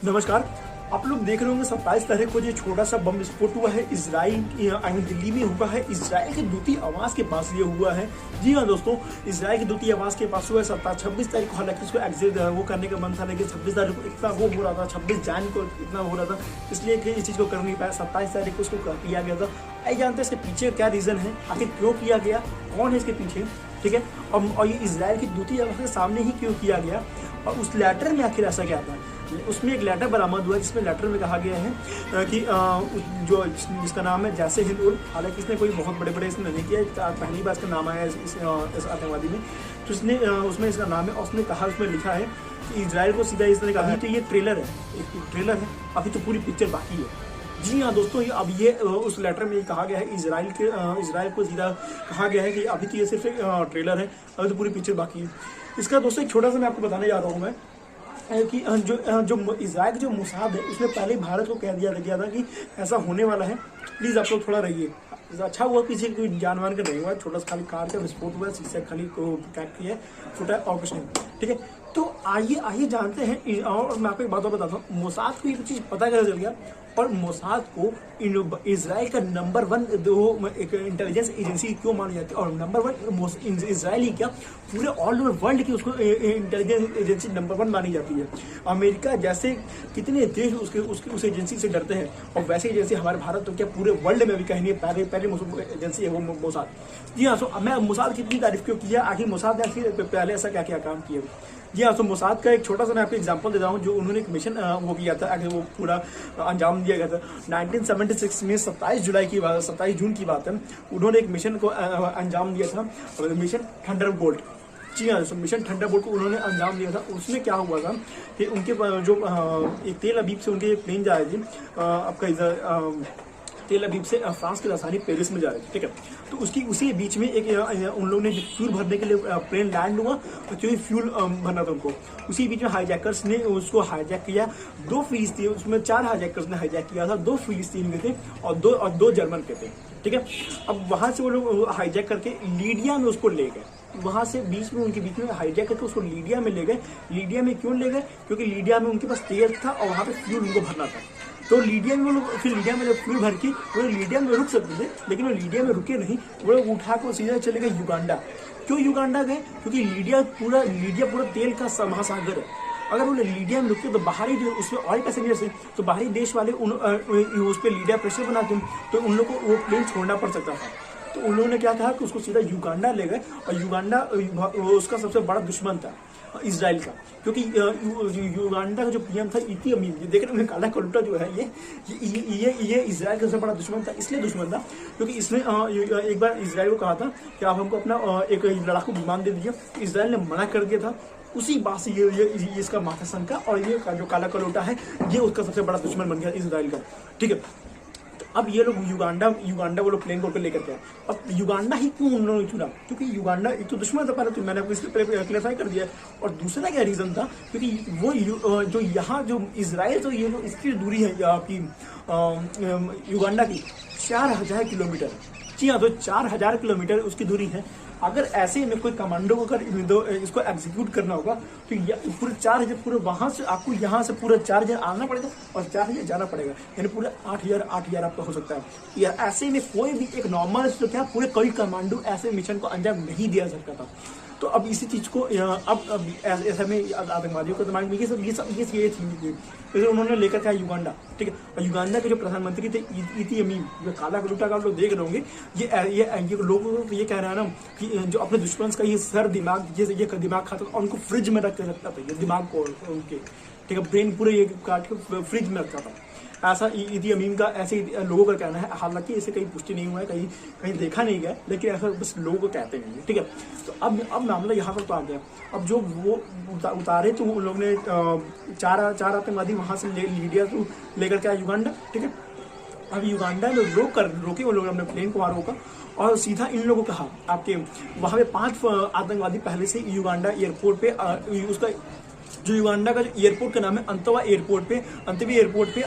नमस्कार। आप लोग देख रहे होंगे 27 तारीख को जो छोटा सा बम विस्फोट हुआ है इजराइल दिल्ली में हुआ है। इजराइल के दूतावास के पास ये हुआ है। जी हाँ दोस्तों, इजराइल के दूतावास के पास हुआ है 26 तारीख को। हालांकि उसको एग्जिट वो करने का मन था, लेकिन 26 तारीख को इतना वो हो रहा था, 26 जान को इतना हो रहा था, इसलिए कि इस चीज़ को कर नहीं पाया। 27 तारीख को उसको किया गया था। आई जानते हैं इसके पीछे क्या रीज़न है, आखिर क्यों किया गया, कौन है इसके पीछे, ठीक है। और ये इजराइल की दूतावास के सामने ही क्यों किया गया, और उस लेटर में आखिर ऐसा क्या था। उसमें एक लेटर बरामद हुआ जिसमें लेटर में कहा गया है कि जो जिसका नाम है जैसे हिंद उल, हालांकि इसने कोई बहुत बड़े इसने नहीं किया, पहली बार इसका नाम आया इस आतंकवादी में, तो इसने उसमें इसका नाम है और उसने कहा, उसमें लिखा है कि इजराइल को सीधा इसने कहा तो ये ट्रेलर है, एक ट्रेलर है, अभी तो पूरी पिक्चर बाकी है। जी हाँ दोस्तों, अब ये उस लेटर में कहा गया है इजराइल को सीधा कहा गया है कि अभी तो ये सिर्फ एक ट्रेलर है, अभी तो पूरी पिक्चर बाकी है। इसका दोस्तों एक छोटा सा मैं आपको बताने जा रहा हूँ मैं कि जो इजराइल का जो मोसाद है उसने पहले भारत को कह दिया गया था कि ऐसा होने वाला है, प्लीज़ आप लोग थोड़ा रहिए। अच्छा हुआ किसी कोई जानवर का नहीं हुआ, छोटा सा खाली कार का विस्फोट हुआ, शीशे खाली क्रैक किया है, छोटा और कुछ नहीं, ठीक है। तो आइए जानते हैं। और मैं आपको एक बात बताता हूँ, मोसाद को ये चीज़ पता कैसे चल गया, और मोसाद को इजराइल का नंबर 1 एक इंटेलिजेंस एजेंसी क्यों मानी जाती है, और नंबर 1 इजराइल ही क्या पूरे ऑल ओवर वर्ल्ड की उसको इंटेलिजेंस एजेंसी नंबर 1 मानी जाती है। अमेरिका जैसे कितने देश उस एजेंसी से डरते हैं, और वैसे एजेंसी हमारे भारत तो क्या पूरे वर्ल्ड में भी कहीं नहीं, पहले एजेंसी है वो मोसाद। जी हाँ, तो मैं मोसाद की इतनी तारीफ क्यों किया, आखिर मोसाद ने पहले ऐसा क्या क्या काम किया। जी हाँ, तो मोसाद का एक छोटा सा मैं आपको एग्जांपल देता हूँ, जो उन्होंने एक मिशन वो किया था, आगे वो पूरा अंजाम दिया गया था 1976 में। 27 जून की बात है, उन्होंने एक मिशन को अंजाम दिया था, मिशन थंडरबोल्ट। जी हाँ, मिशन थंडरबोल्ट को उन्होंने अंजाम दिया था। उसमें क्या हुआ था कि उनके जो एक तेल अबीब से उनके प्लेन जा रहे थे, आपका इधर तेल अबीब से फ्रांस की राजधानी पेरिस में जा रहे थे, ठीक है। तो उसी बीच में एक उन लोगों ने फ्यूल भरने के लिए प्लेन लैंड हुआ, तो फ्यूल भरना था उनको। उसी बीच में हाईजैकर्स ने उसको हाईजैक किया। 2 फिलिस्तीन, उसमें 4 हाईजैकर्स ने हाईजैक किया था, 2 फिलिस्तीन के थे और दो जर्मन के थे, ठीक है। अब वहां से वो लोग हाईजैक करके लीडिया में उसको ले गए। वहां से उनके बीच में हाईजैक करके उसको लीडिया में ले गए। लीडिया में क्यों ले गए, क्योंकि लीडिया में उनके पास तेल था और वहां पे फ्यूल उनको भरना था। तो लीडिया में वो लोग फिर लीडिया में फ्यूल भर के वो लीडिया में रुक सकते थे, लेकिन वो लीडिया में रुके नहीं, वो लोग उठा कर सीधे चले गए युगांडा। क्यों युगांडा गए, क्योंकि लीडिया पूरा तेल का महासागर है। अगर वो लीडिया में रुकते तो बाहरी जो उसमें ऑयल पैसेंजर्स है, तो बाहरी देश वाले उस पर लीडिया प्रेशर बनाते, तो उन लोग को वो प्लेन छोड़ना पड़ सकता था। तो उन लोगों ने क्या कहा कि उसको सीधा युगांडा ले गए, और युगांडा उसका सबसे बड़ा दुश्मन था इजराइल का, क्योंकि युगांडा का जो पीएम था इती अमीन, देख रहे हैं काला कलुटा जो है, ये इजराइल का सबसे बड़ा दुश्मन था। इसलिए दुश्मन था क्योंकि इसने एक बार इजराइल को कहा था कि आप हमको अपना एक लड़ाकू विमान दे दीजिए। इजराइल ने मना कर दिया था। उसी बात से ये इसका माथा सनका, और ये जो काला कलुटा है ये उसका सबसे बड़ा दुश्मन बन गया इजराइल का, ठीक है। अब ये लोग युगांडा वो लोग प्लेन को लेकर गए। अब युगांडा ही क्यों उन लोगों ने चुना, क्योंकि युगांडा एक तो दुश्मन था पहले, तो मैंने आपको इसके क्लेरिफाई कर दिया। और दूसरा क्या रीजन था, क्योंकि वो जो यहाँ जो इजराइल, तो ये लोग इसकी दूरी है आपकी युगांडा की 4000 किलोमीटर। जी हाँ, तो 4000 किलोमीटर उसकी दूरी है। अगर ऐसे में कोई कमांडो को अगर इसको एग्जीक्यूट करना होगा तो पूरे 4000 पूरे वहां से आपको यहाँ से पूरे 4000 आना पड़ेगा और 4000 जाना पड़ेगा, यानी पूरे 8000 आपका हो सकता है। या ऐसे में कोई भी एक नॉर्मल तो क्या पूरे कई कमांडो ऐसे मिशन को अंजाम नहीं दिया सकता था। तो अब इसी चीज को अब ऐसे में आतंकवादियों के दिमाग में ये थी, फिर उन्होंने लेकर के युगांडा, ठीक है। और युगांडा के जो प्रधानमंत्री थे इती अमीन, जो काला कलुटा का आप लोग देख रहे होंगे, ये लोगों को ये कह रहा है ना कि जो अपने दुश्मन का ये दिमाग खाता था और उनको फ्रिज में रख के रखता था, ये दिमाग को उनके, ठीक है, ब्रेन पूरे ये काट के फ्रिज में रखता था। ऐसा इदी अमीन का ऐसे लोगों का कहना है। हालांकि इसे कहीं पुष्टि नहीं हुआ है, कहीं देखा नहीं गया, लेकिन ऐसा बस लोगों को कहते हैं, ठीक है। तो अब मामला यहाँ पर तो आ गया। अब जो वो उतारे तो उन लोगों ने 4 आतंकवादी वहां से लीडिया को लेकर के आए युगांडा, ठीक है। अब युगांडा में रोके वो लोगों ने अपने प्लेन को वहां रोका, और सीधा इन लोगों को कहा आपके वहां पे 5 आतंकवादी पहले से युगांडा एयरपोर्ट पे उसका जो युगांडा का जो एयरपोर्ट का नाम है अंतवी एयरपोर्ट पे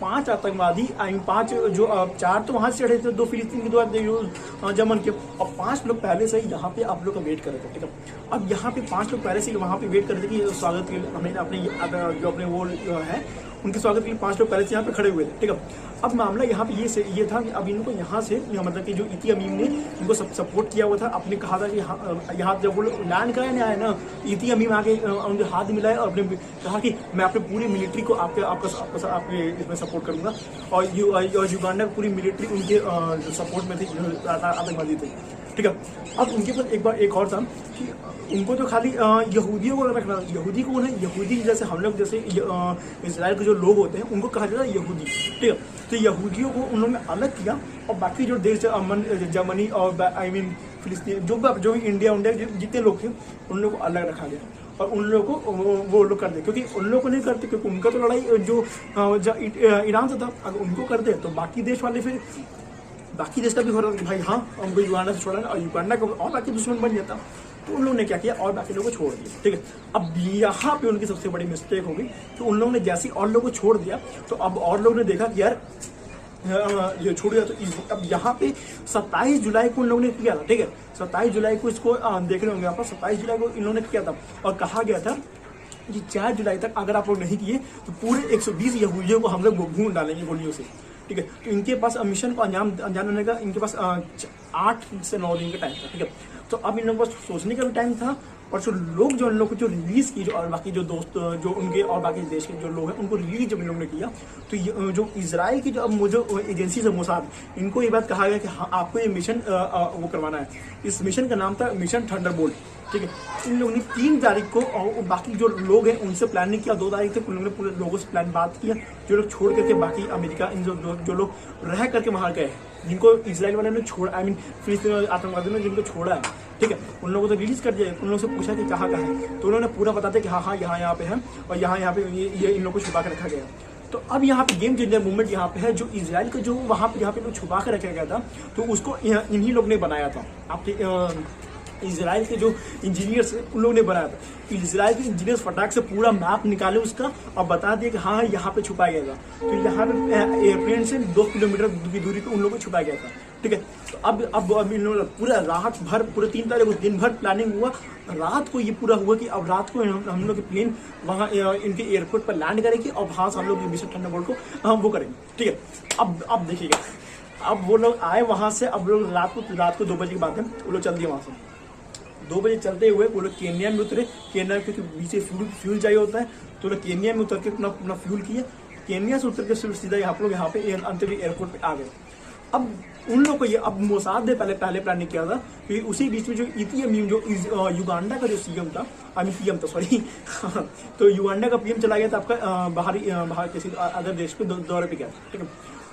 5 आतंकवादी, 5 जो 4 तो वहां से चढ़े थे, 2 फिलिस्तीन के, 2 जमन के, और 5 लोग पहले से ही यहाँ पे आप लोग का वेट कर रहे थे। ठीक है, अब यहाँ पे 5 लोग पहले से ही वहाँ पे वेट कर रहे थे कि स्वागत के लिए हमें अपने वो है उनके स्वागत के लिए 5 लोग पहले से यहाँ पे खड़े हुए थे। ठीक है, अब मामला यहाँ पे ये था कि अब इनको यहाँ से मतलब कि जो इती अमीम ने इनको सपोर्ट किया हुआ था, अपने कहा था कि यहाँ जब वो लैंड कराने आए ना, इती अमीम आके उनके हाथ मिलाए और अपने कहा कि मैं अपने पूरी मिलिट्री को आपके इसमें सपोर्ट करूंगा, और युगांडा की पूरी मिलिट्री उनके सपोर्ट में थी, आतंकवादी थे। ठीक है, अब उनके पास एक और था कि उनको तो खाली यहूदियों को रखना, यहूदी को उन्हें यहूदी जैसे हम लोग जैसे इजराइल के जो लोग होते हैं उनको कहा जाता है यहूदी। ठीक है, तो यहूदियों को उन्होंने अलग किया और बाकी जो देश जर्मनी और फिलिस्तीन जो इंडिया जितने लोग थे उन लोगों को अलग रखा गया, और उन लोगों को वो लोग करते, क्योंकि उन लोगों को नहीं करते क्योंकि उनका तो लड़ाई जो ईरान से था, अगर उनको करते तो बाकी देश वाले फिर बाकी देश का भी हो रहा था कि भाई हाँ हमको युगांडा से छोड़ा और युगांडा का और बाकी दुश्मन बन जाता, तो उन लोगों ने क्या किया और बाकी लोगों को छोड़ दिया। ठीक है, अब यहाँ पे उनकी सबसे बड़ी मिस्टेक होगी, तो उन लोगों ने जैसे और लोगों को छोड़ दिया तो अब और लोगों ने देखा कि यार ये छोड़ दिया, तो अब यहाँ पे 27 जुलाई को उन लोगों ने किया था। ठीक है, 27 जुलाई को इसको देख रहे होंगे यहाँ पर, 27 जुलाई को इन लोगों ने किया था और कहा गया था कि 4 जुलाई तक अगर आप लोग नहीं किए तो पूरे 120 यहूदियों को हम लोग भून डालेंगे गोलियों से। ठीक है, तो इनके पास मिशन को अंजाम देने का इनके पास 8 से 9 दिन का टाइम था। ठीक है, तो अब इन लोगों को सोचने का भी टाइम था, और जो लोग जो इन लोग को जो रिलीज की, जो और बाकी जो दोस्त जो उनके और बाकी देश के जो लोग हैं उनको रिलीज जब इन लोगों ने किया, तो जो इजराइल की जो एजेंसी है मोसाद, इनको ये बात कहा गया कि हाँ आपको ये मिशन वो करवाना है। इस मिशन का नाम था मिशन थंडरबोल्ट। ठीक है, इन लोगों ने 3 तारीख को और बाकी जो लोग हैं उनसे प्लान नहीं किया, 2 तारीख तक उन लोगों ने पूरे लोगों से प्लान बात किया, जो लोग छोड़ करके बाकी अमेरिका इन जो लोग रह करके वहां गए, जिनको इजराइल वाले ने छोड़ा, फिलिस्तीन आतंकवादियों ने जिनको छोड़ा है। ठीक है, उन लोगों को तो रिलीज कर दिया, उन लोगों से पूछा कि कहाँ है, तो उन्होंने पूरा बताते कि हाँ यहाँ पे है, और यहाँ पे ये इन लोगों को छुपा कर रखा गया। तो अब यहाँ पे गेम चेंजर मूवमेंट यहाँ पे है, जो इजराइल का जो वहाँ पे लोग छुपा कर रखा गया था, तो उसको इन्हीं लोग ने बनाया था। आपके इजराइल के जो इंजीनियर्स उन लोगों ने बनाया था, इजराइल के इंजीनियर्स फटाक से पूरा मैप निकाले उसका और बता दिया कि हाँ यहाँ पे छुपाया गया था। तो यहाँ पे एयरप्लेन से 2 किलोमीटर की दूरी पे उन लोगों को छुपाया गया था। ठीक है, तो अब इन लोगों ने पूरा रात भर, पूरे 3 तारीख को दिन भर प्लानिंग हुआ, रात को ये पूरा हुआ कि अब रात को हम लोग की प्लेन वहाँ इनके एयरपोर्ट पर लैंड करेगी और वहाँ से हम लोग मिशन थंडरबोल्ट को हम वो करेंगे। ठीक है, अब देखिएगा, अब वो लोग आए वहाँ से, अब लोग रात को 2 बजे की बात है, वो लोग चल दिए वहाँ से। 2 बजे चलते हुए वो लोग केन्या में उतरे, केन्या क्योंकि बीच फ्यूल चाहिए होता है, तो लोग केन्या में उतर के अपना फ्यूल किए, केन्या से उतर के सीधा यहाँ पे अंतरी एयरपोर्ट पे आ गए। अब उन लोग को ये अब मोसाद ने पहले प्लान नहीं किया था, क्योंकि उसी बीच में जो इती अमीम जो युगांडा का जो सीएम था, पीएम था सॉरी तो युगांडा का पीएम चला गया था आपका बाहर किसी अदर देश पे दौरे पे गया था। ठीक है,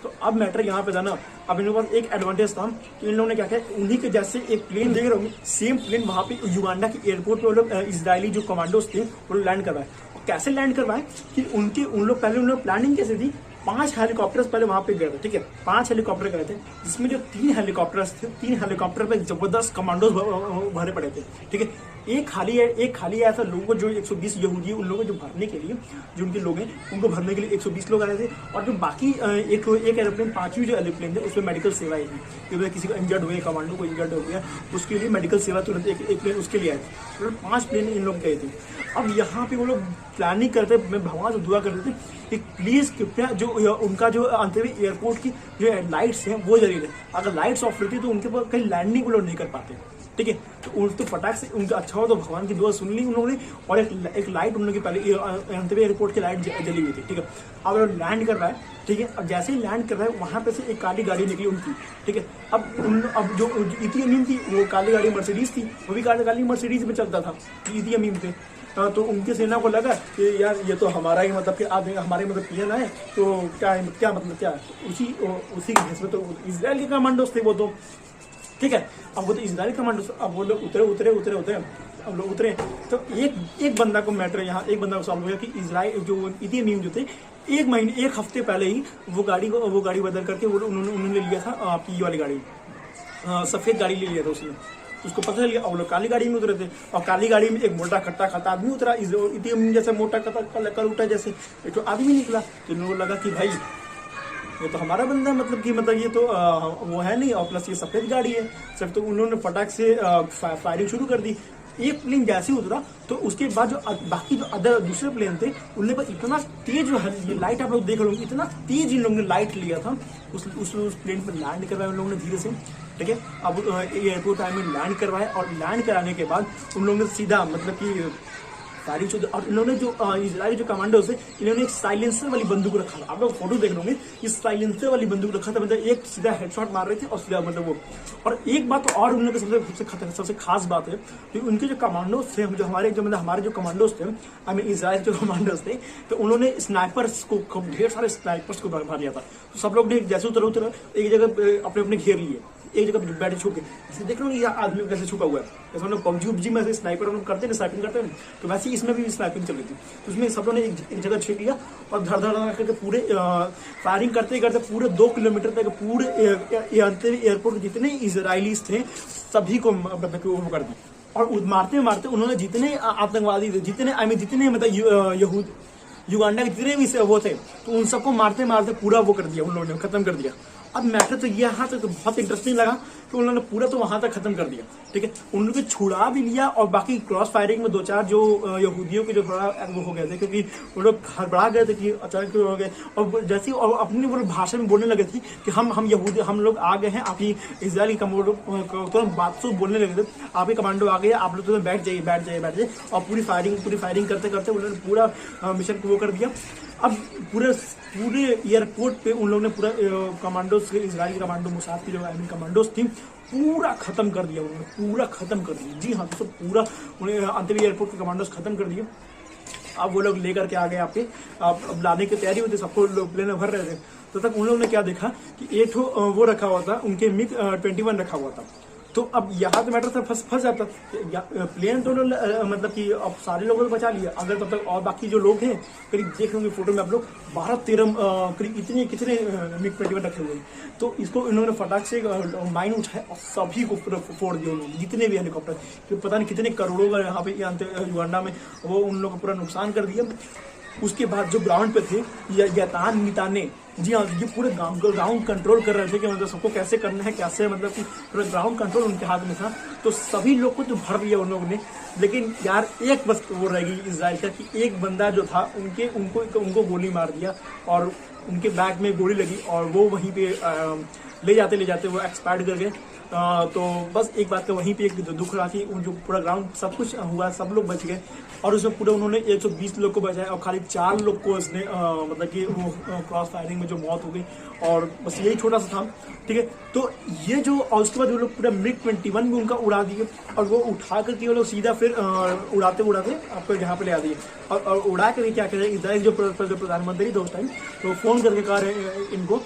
तो अब मैटर यहाँ पे था ना, अब इन लोगों के पास एक एडवांटेज था कि इन लोगों ने क्या किया, उन्हीं के जैसे एक प्लेन देख रहे होंगे, सेम प्लेन वहाँ पे युगांडा के एयरपोर्ट पे वो लोग इजरायली जो कमांडोज थे वो लोग लैंड करवाए। कैसे लैंड करवाए कि उन लोग प्लानिंग कैसे थी, 5 हेलीकॉप्टर्स पहले वहां पे गए थे। ठीक है, 5 हेलीकॉप्टर गए थे, जिसमें जो 3 हेलीकॉप्टर्स थे, 3 हेलीकॉप्टर पे जबरदस्त कमांडोज भरे पड़े थे। ठीक है, एक खाली ऐसा लोगों को जो 120 यहूदी उन लोगों को जो भरने के लिए, जो उनके लोग हैं उनको भरने के लिए 120 लोग आए थे, और जो बाकी एक एरोप्लेन 5वीं जो एरोप्लेन थे उसमें मेडिकल सेवाएं थी, क्योंकि किसी को इंजर्ड हुए, कमांडो को इंजर्ड हो गया, उसके लिए मेडिकल सेवा तुरंत एक प्लेन उसके लिए आए थे। 5 प्लेन इन लोग गए थे। अब यहाँ पे वो लोग प्लानिंग करते, मैं भगवान से दुआ करते थे कि प्लीज कृपया जो उनका जो अंतरी एयरपोर्ट की जो लाइट्स हैं वो जरिए, अगर लाइट्स ऑफ रहती तो उनके पास कहीं लैंडिंग वो लोग नहीं कर पाते। ठीक है, तो फटाक से उनका अच्छा हो तो भगवान की दुआ सुन ली उन लोगों ने, और एक लाइट उन लोगों की पहले अंतरी एयरपोर्ट की लाइट जली हुई थी। ठीक है, अब वो लैंड कर रहा है। ठीक है, अब जैसे ही लैंड कर रहा है वहां पे से एक काली गाड़ी निकली उनकी। ठीक है, अब जो इती अमीम थी वो काली गाड़ी मर्सिडीज थी, वो भी काली मर्सिडीज में चलता था इती अमीम थे। तो उनकी सेना को लगा कि यार ये तो हमारा ही मतलब कि आदमी हमारे मतलब पीएन है, तो क्या मतलब क्या उसी के हिस्से में तो इजराइल के कमांडोज थे वो तो। ठीक है, अब वो तो इजराइल कमांडोज, अब वो लोग उतरे, अब लोग उतरे तो एक बंदा को मैटर यहाँ एक बंदा को सॉल्व हो गया कि इजराइल जो इती अमीम जो थे, एक हफ्ते पहले ही वो गाड़ी बदल करके उन्होंने लिया था आपकी ये वाली गाड़ी, सफेद गाड़ी ले लिया था उसने। उसको पता चल गया और लोग काली गाड़ी में उतरे थे और काली गाड़ी में एक मोटा खट्टा खाता आदमी उतरा, इतनी जैसे मोटा कल उठा जैसे एक तो आदमी निकला। तो इन लोगों को लगा कि भाई ये तो हमारा बंदा है, मतलब ये तो वो है नहीं, और प्लस ये सफेद गाड़ी है सब। तो उन्होंने फटाक से फायरिंग शुरू कर दी। एक प्लेन जैसे ही उतरा तो उसके बाद जो बाकी जो अदर दूसरे प्लेन थे उनने पर इतना तेज ये लाइट आप लोग देख रहे होंगे, इतना तेज इन लोगों ने लाइट लिया था उस प्लेन पर लैंड करवाया उन लोगों ने धीरे से, ठीक है। अब एयरपोर्ट टाइम में लैंड करवाया और लैंड कराने के बाद उन लोगों ने सीधा मतलब कि सारी चीज, और इन्होंने जो इजराइली जो कमांडोज है इन्होंने एक साइलेंसर वाली बंदूक रखा था। आप लोग फोटो देख लोगे, इस साइलेंसर वाली बंदूक रखा था, मतलब एक सीधा हेडशॉट मार रहे थे और सीधा मतलब वो। और एक बात तो और उन लोगों की सबसे खास बात है कि उनके जो कमांडोज थे, जो हमारे जो कमांडोज थे, आई मीन इजराइल जो कमांडोज थे, तो उन्होंने स्नाइपर्स को ढेर सारे स्नाइपर्स को भर दिया था। तो सब लोग ने जैसे उतर एक जगह अपने घेर लिए, एक जगह बैठे छुप के, जैसे देख रहे हो ये आदमी कैसे छुपा हुआ है, जैसे हम लोग पबजी में से स्नाइपर हम लोग करते हैं, स्नाइपिंग करते हैं, तो वैसे ही इसमें भी स्नाइपिंग चल रही थी। तो उसमें सब लोगों ने एक जगह छिप लिया और धड़ करके पूरे फायरिंग करते करते पूरे 2 किलोमीटर तक पूरे एयरपोर्ट जितने इजराइलीज थे सभी को वो कर दी। और मारते मारते उन्होंने जितने आतंकवादी थे, जितने मतलब युगांडा के जितने भी वो थे, तो उन सबको मारते मारते पूरा वो कर दिया उन लोगों ने, खत्म कर दिया। अब मैटर तो यहाँ तक तो बहुत इंटरेस्टिंग लगा कि उन्होंने पूरा तो वहां तक खत्म कर दिया, ठीक है। उन लोगों को छुड़ा भी लिया और बाकी क्रॉस फायरिंग में 2-4 जो यहूदियों के जो थोड़ा वो हो गए थे, क्योंकि वो लोग घबरा गए थे कि अचानक हो गए, और जैसे और अपनी वो भाषा में बोलने लगे थे कि हम यहूदी, हम लोग आ गए हैं, आपकी इजरायली कमांडो तुरंत बात से बोलने लगे थे, आपके कमांडो आ गए, आप लोग तो बैठ जाइए। और पूरी फायरिंग करते करते उन्होंने पूरा मिशन को वो कर दिया। अब पूरे एयरपोर्ट पे उन लोगों ने पूरा कमांडोज, इजरायली कमांडो, मुसाद की जो कमांडोज थी, पूरा खत्म कर दिया उन्होंने, पूरा खत्म कर दिया। जी हाँ, तो पूरा उन्हें अंतरिम एयरपोर्ट के कमांडोज खत्म कर दिए। अब वो लोग लेकर के आ गए आपके, अब लाने की तैयारी होती, सबको लोग प्लेन में भर रहे थे। तो तक उन लोगों ने क्या देखा कि एक वो रखा हुआ था, उनके MiG-21 रखा हुआ था। तो अब यहाँ तो मैटर था फंस जाता प्लेन, तो मतलब कि अब सारे लोगों को बचा लिया। अगर तब तक और बाकी जो लोग हैं, करीब देख लेंगे फोटो में आप लोग 12-13 करीब इतने कितने MiG-21 रखे हुए हैं। तो इसको इन्होंने फटाक से माइन उठाया और सभी को पूरा फोड़ दिया उन्होंने, जितने भी हेलीकॉप्टर, तो पता नहीं कितने करोड़ों का यहाँ पे युगांडा में वो उन लोगों को पूरा नुकसान कर दिया। उसके बाद जो ग्राउंड पे थे यतान मिताने, जी हाँ, ये पूरे ग्राउंड कंट्रोल कर रहे थे कि मतलब सबको कैसे करना है, कैसे मतलब कि पूरा ग्राउंड कंट्रोल उनके हाथ में था। तो सभी लोग को तो भर लिया उन लोगों ने, लेकिन यार एक बस वो रहेगी इजराइल का कि एक बंदा जो था उनको गोली मार दिया और उनके बैग में गोली लगी और वो वहीं पे ले जाते वो एक्सपायर्ड कर गए। तो बस एक बात का वहीं पे एक दुख रहा कि जो पूरा ग्राउंड सब कुछ हुआ, सब लोग बच गए और उसमें पूरे उन्होंने 120 लोग को बचाया और खाली 4 लोग को उसने मतलब कि वो क्रॉस फायरिंग में जो मौत हो गई। और बस यही छोटा सा था, ठीक है। तो ये जो, और उसके बाद वो लोग पूरा MiG-21 भी उनका उड़ा दिए और वो उठा करके वो लोग सीधा फिर उड़ाते आपको यहाँ पे ले आ दिए। और उड़ा कर क्या करें, इजराइल जो प्रधानमंत्री थे उस टाइम, तो फोन करके कहा रहे इनको,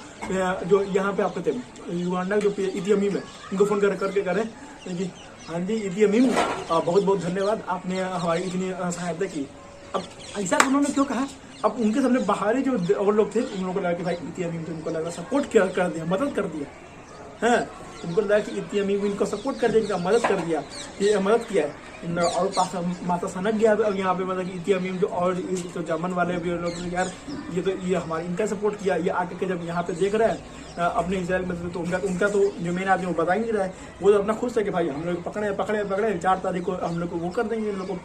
जो यहाँ पे आपके थे युगांडा जो इदी अमीन है, इनको फोन करके कह रहे कि हाँ जी इदी अमीन, बहुत बहुत धन्यवाद, आपने हमारी इतनी सहायता की। अब ऐसा उन्होंने क्यों कहा, अब उनके सामने बाहरी जो और लोग थे उन लोगों को लगा कि भाई इदी अमीन तो उनको लगा सपोर्ट कर दिया, मदद कर दिया है, उनको लगा कि इदी अमीन इनको सपोर्ट कर दिया, मदद कर दिया, ये मदद किया है। और माता सनक गया अब यहाँ पे, मतलब इदी अमीन जो और तो जर्मन वाले भी लोग, यार ये हमारे इनका सपोर्ट किया, ये आके के जब यहाँ पे देख रहे हैं अपने इजराइल में, तो उनका तो जो मेन आदमी वो बता ही नहीं रहा है, वो तो अपना खुश है कि भाई हम लोग पकड़े 4 तारीख को हम लोग को वो कर देंगे इन लोग को,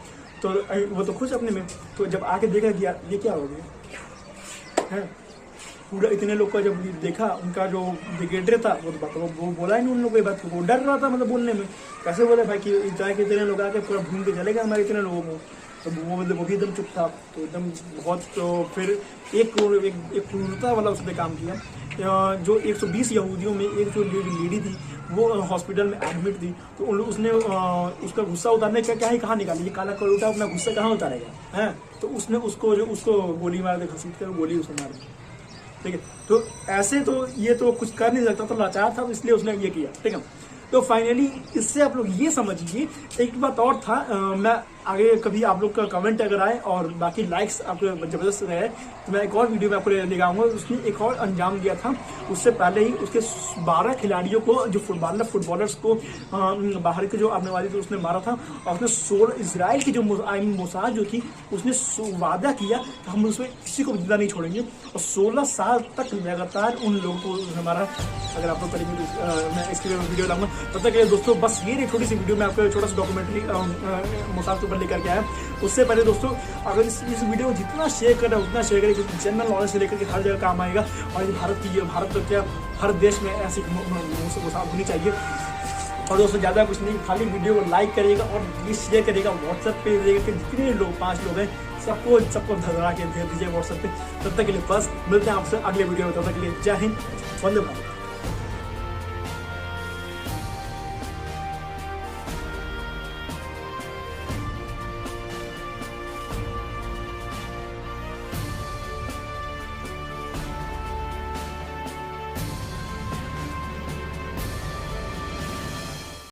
तो वो तो खुश अपने में। तो जब आके देखा कि यार ये क्या हो गया है, पूरा इतने लोग का जब देखा, उनका जो ब्रिगेडियर था वो बोला ही नहीं उन लोगों की बात, वो डर रहा था मतलब बोलने में, कैसे बोले भाई कि इजराइल के इतने लोग आके पूरा घूम के चले गए हमारे इतने लोगों को। तो वो मतलब वो भी एकदम चुप था, तो एकदम बहुत, तो फिर एक क्रूरता वाला उसने काम किया। जो 120 यहूदियों में एक जो लेडी थी वो हॉस्पिटल में एडमिट थी, तो उसने उसका गुस्सा उतारने का क्या ही कहाँ निकाली, ये काला कलूटा अपना गुस्सा कहाँ उतारेगा है, तो उसने उसको गोली मार दे, घसीट कर गोली उसको मार दी, ठीक है। तो ऐसे तो ये तो कुछ कर नहीं सकता, तो लाचार था, तो इसलिए उसने ये किया, ठीक है। तो फाइनली इससे आप लोग ये समझिए, एक बात और था, मैं आगे कभी आप लोग का कमेंट अगर आए और बाकी लाइक्स आपको जबरदस्त रहे तो मैं एक और वीडियो में आपको लेकर आऊँगा। उसने एक और अंजाम दिया था, उससे पहले ही उसके 12 खिलाड़ियों को, जो फुटबॉलर्स को बाहर के जो आने वाले थे उसने मारा था। और उसने 16 इसराइल की जो मोसाद जो थी उसने वादा किया कि हम उसमें किसी को जिंदा नहीं छोड़ेंगे, और 16 साल तक लगातार उन लोगों को उसने मारा। अगर आप लोग करेंगे तो मैं इसके लिए वीडियो लाऊंगा। तब तक दोस्तों बस ये एक छोटी सी वीडियो में आपको छोटा सा डॉक्यूमेंट्री मोसाद के ऊपर लेकर के आया। उससे पहले दोस्तों अगर इस वीडियो को जितना शेयर करें उतना शेयर करें, क्योंकि जनरल नॉलेज से लेकर के हर जगह काम आएगा। और भारत तो क्या हर देश में ऐसी मोसाद होनी चाहिए। और दोस्तों ज़्यादा कुछ नहीं, खाली वीडियो को लाइक करिएगा और प्लीज़ शेयर करिएगा, व्हाट्सएप पे दीजिएगा कि जितने लोग 5 लोग हैं सबको धरा के भेज दीजिए व्हाट्सएप पे। तब तक के लिए बस मिलते हैं आपसे अगले वीडियो में। तब तक के लिए जय हिंद, वंदे मातरम।